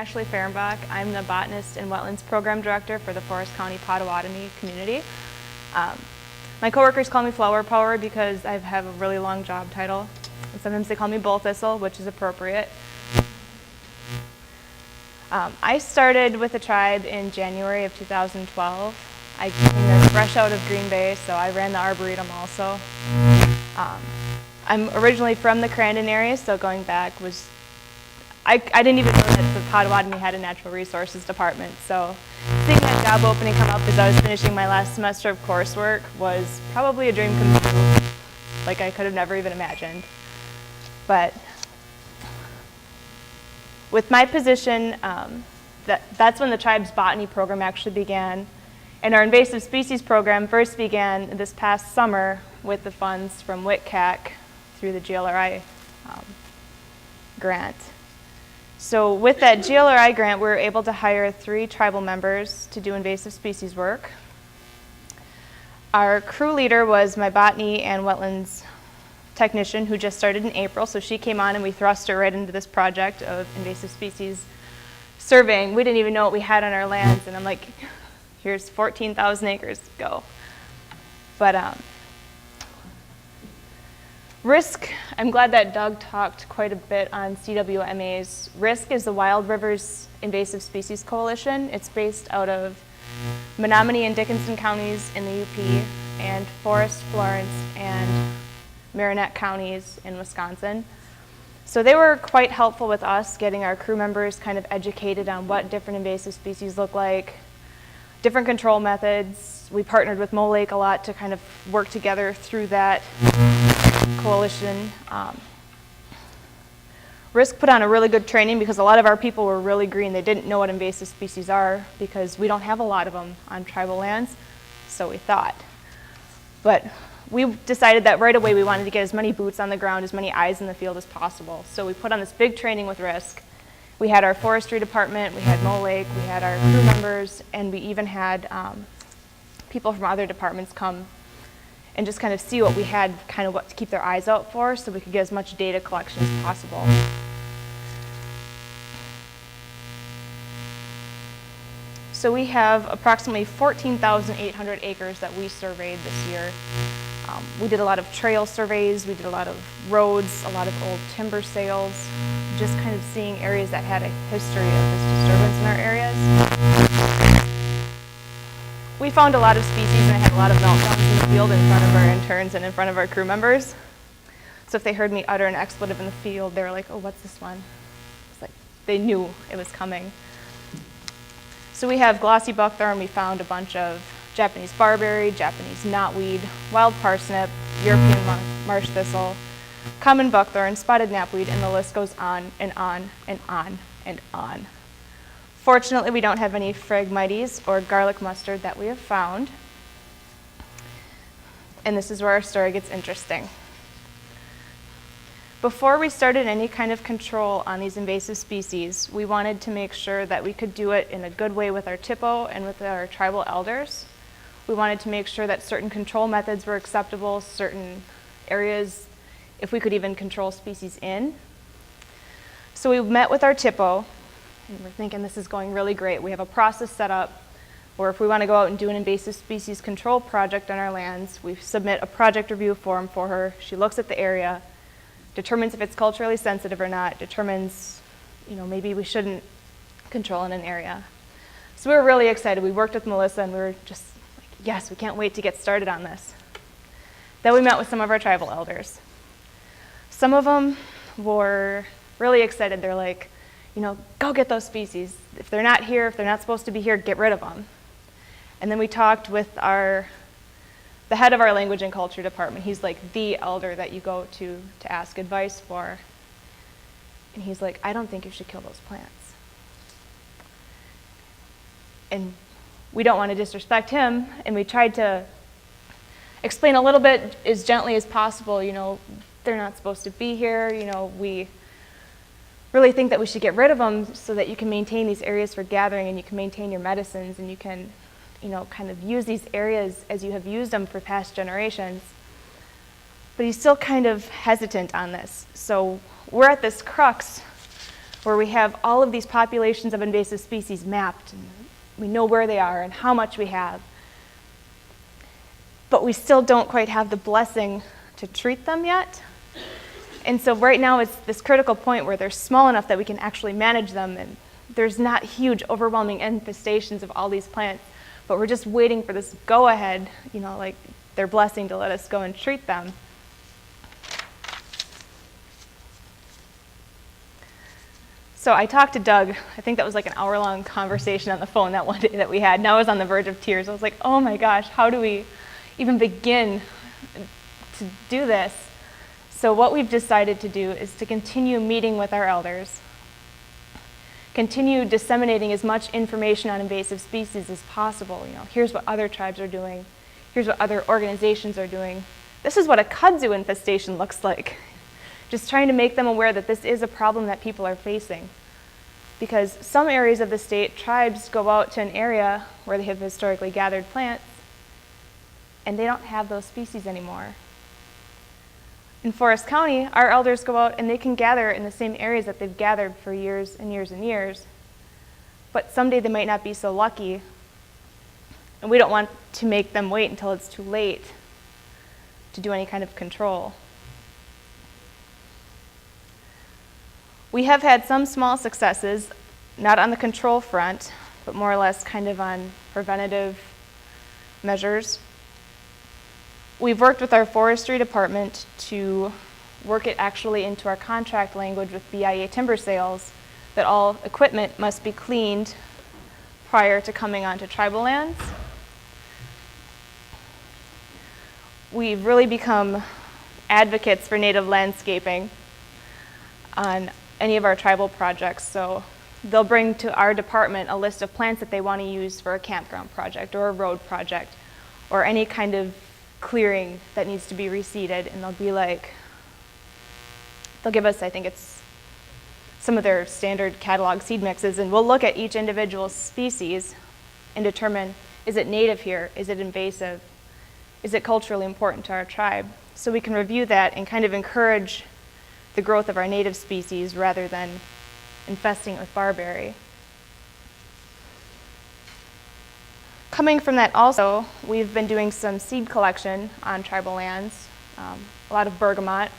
Ashley Fehrenbach. I'm the Botanist and Wetlands Program Director for the Forest County Potawatomi community. My coworkers call me Flower Power because I have a really long job title. And sometimes they call me Bull Thistle, which is appropriate. I started with the tribe in January of 2012. I came there fresh out of Green Bay, so I ran the Arboretum also. I'm originally from the Crandon area, so going back was, I didn't even know that the Potawatomi had a natural resources department, so seeing that job opening come up as I was finishing my last semester of coursework was probably a dream come true, like I could have never even imagined. But with my position, that's when the tribe's botany program actually began. And our invasive species program first began this past summer with the funds from WCAC through the GLRI grant. So with that GLRI grant, we were able to hire 3 tribal members to do invasive species work. Our crew leader was my botany and wetlands technician who just started in April, so she came on and we thrust her right into this project of invasive species surveying. We didn't even know what we had on our lands, and I'm like, here's 14,000 acres, go. But RISC, I'm glad that Doug talked quite a bit on CWMAs. RISC is the Wild Rivers Invasive Species Coalition. It's based out of Menominee and Dickinson counties in the UP and Forest, Florence, and Marinette counties in Wisconsin. So they were quite helpful with us getting our crew members kind of educated on what different invasive species look like, different control methods. We partnered with Mo Lake a lot to kind of work together through that coalition. RISC put on a really good training because a lot of our people were really green. They didn't know what invasive species are because we don't have a lot of them on tribal lands, so we thought. But we decided that right away we wanted to get as many boots on the ground, as many eyes in the field as possible. So we put on this big training with RISC. We had our forestry department, we had Mo Lake, we had our crew members, and we even had people from other departments come and just kind of see what we had, kind of what to keep their eyes out for so we could get as much data collection as possible. So we have approximately 14,800 acres that we surveyed this year. We did a lot of trail surveys, we did a lot of roads, a lot of old timber sales, just kind of seeing areas that had a history of this disturbance in our areas. We found a lot of species and I had a lot of meltdowns in the field in front of our interns and in front of our crew members. So if they heard me utter an expletive in the field, they were like, oh, what's this one? It's like they knew it was coming. So we have glossy buckthorn. We found a bunch of Japanese barberry, Japanese knotweed, wild parsnip, European marsh thistle, common buckthorn, spotted knapweed, and the list goes on and on and on and on. Fortunately, we don't have any Phragmites or garlic mustard that we have found. And this is where our story gets interesting. Before we started any kind of control on these invasive species, we wanted to make sure that we could do it in a good way with our TIPO and with our tribal elders. We wanted to make sure that certain control methods were acceptable, certain areas, if we could even control species in. So we met with our TIPO, and we're thinking this is going really great. We have a process set up where if we want to go out and do an invasive species control project on our lands, we submit a project review form for her. She looks at the area, determines if it's culturally sensitive or not, determines, maybe we shouldn't control in an area. So we were really excited. We worked with Melissa and we were just like, yes, we can't wait to get started on this. Then we met with some of our tribal elders. Some of them were really excited. They're like, go get those species. If they're not here, if they're not supposed to be here, get rid of them. And then we talked with the head of our language and culture department. He's like the elder that you go to ask advice for. And he's like, I don't think you should kill those plants. And we don't want to disrespect him, and we tried to explain a little bit as gently as possible, they're not supposed to be here, we really think that we should get rid of them so that you can maintain these areas for gathering and you can maintain your medicines and you can, kind of use these areas as you have used them for past generations. But he's still kind of hesitant on this. So we're at this crux where we have all of these populations of invasive species mapped, and we know where they are and how much we have. But we still don't quite have the blessing to treat them yet. And so right now it's this critical point where they're small enough that we can actually manage them, and there's not huge, overwhelming infestations of all these plants, but we're just waiting for this go-ahead, like their blessing to let us go and treat them. So I talked to Doug. I think that was like an hour-long conversation on the phone that one day that we had. Now I was on the verge of tears. I was like, oh my gosh, how do we even begin to do this? So what we've decided to do is to continue meeting with our elders, continue disseminating as much information on invasive species as possible. Here's what other tribes are doing. Here's what other organizations are doing. This is what a kudzu infestation looks like. Just trying to make them aware that this is a problem that people are facing. Because some areas of the state, tribes go out to an area where they have historically gathered plants, and they don't have those species anymore. In Forest County, our elders go out and they can gather in the same areas that they've gathered for years and years and years. But someday they might not be so lucky, and we don't want to make them wait until it's too late to do any kind of control. We have had some small successes, not on the control front, but more or less kind of on preventative measures. We've worked with our forestry department to work it actually into our contract language with BIA timber sales that all equipment must be cleaned prior to coming onto tribal lands. We've really become advocates for native landscaping on any of our tribal projects. So they'll bring to our department a list of plants that they want to use for a campground project or a road project or any kind of clearing that needs to be reseeded, and they'll be like, they'll give us, I think it's some of their standard catalog seed mixes, and we'll look at each individual species and determine, is it native here? Is it invasive? Is it culturally important to our tribe? So we can review that and kind of encourage the growth of our native species rather than infesting it with barberry. Coming from that also, we've been doing some seed collection on tribal lands, a lot of bergamot,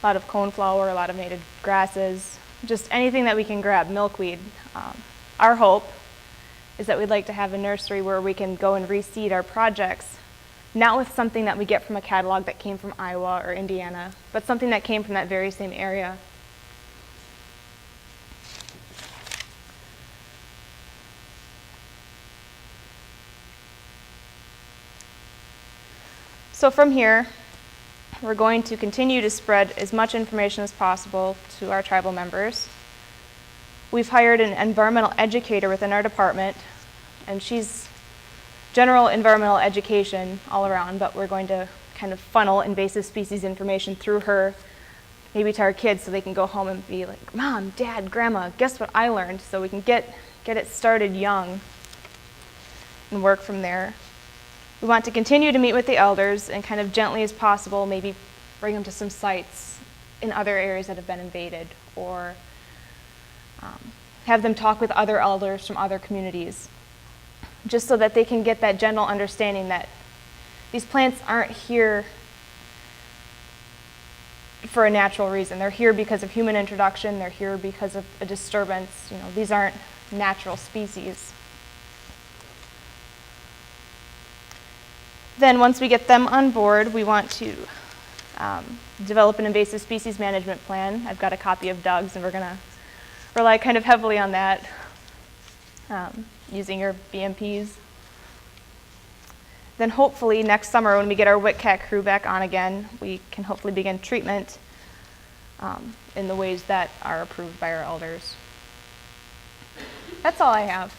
a lot of coneflower, a lot of native grasses, just anything that we can grab, milkweed. Our hope is that we'd like to have a nursery where we can go and reseed our projects, not with something that we get from a catalog that came from Iowa or Indiana, but something that came from that very same area. So from here, we're going to continue to spread as much information as possible to our tribal members. We've hired an environmental educator within our department, and she's general environmental education all around, but we're going to kind of funnel invasive species information through her, maybe to our kids, so they can go home and be like, Mom, Dad, Grandma, guess what I learned? So we can get it started young and work from there. We want to continue to meet with the elders and kind of gently as possible maybe bring them to some sites in other areas that have been invaded, or have them talk with other elders from other communities, just so that they can get that general understanding that these plants aren't here for a natural reason. They're here because of human introduction. They're here because of a disturbance. These aren't natural species. Then once we get them on board, we want to develop an invasive species management plan. I've got a copy of Doug's, and we're going to rely kind of heavily on that, using your BMPs. Then hopefully next summer, when we get our WITCAT crew back on again, we can hopefully begin treatment in the ways that are approved by our elders. That's all I have.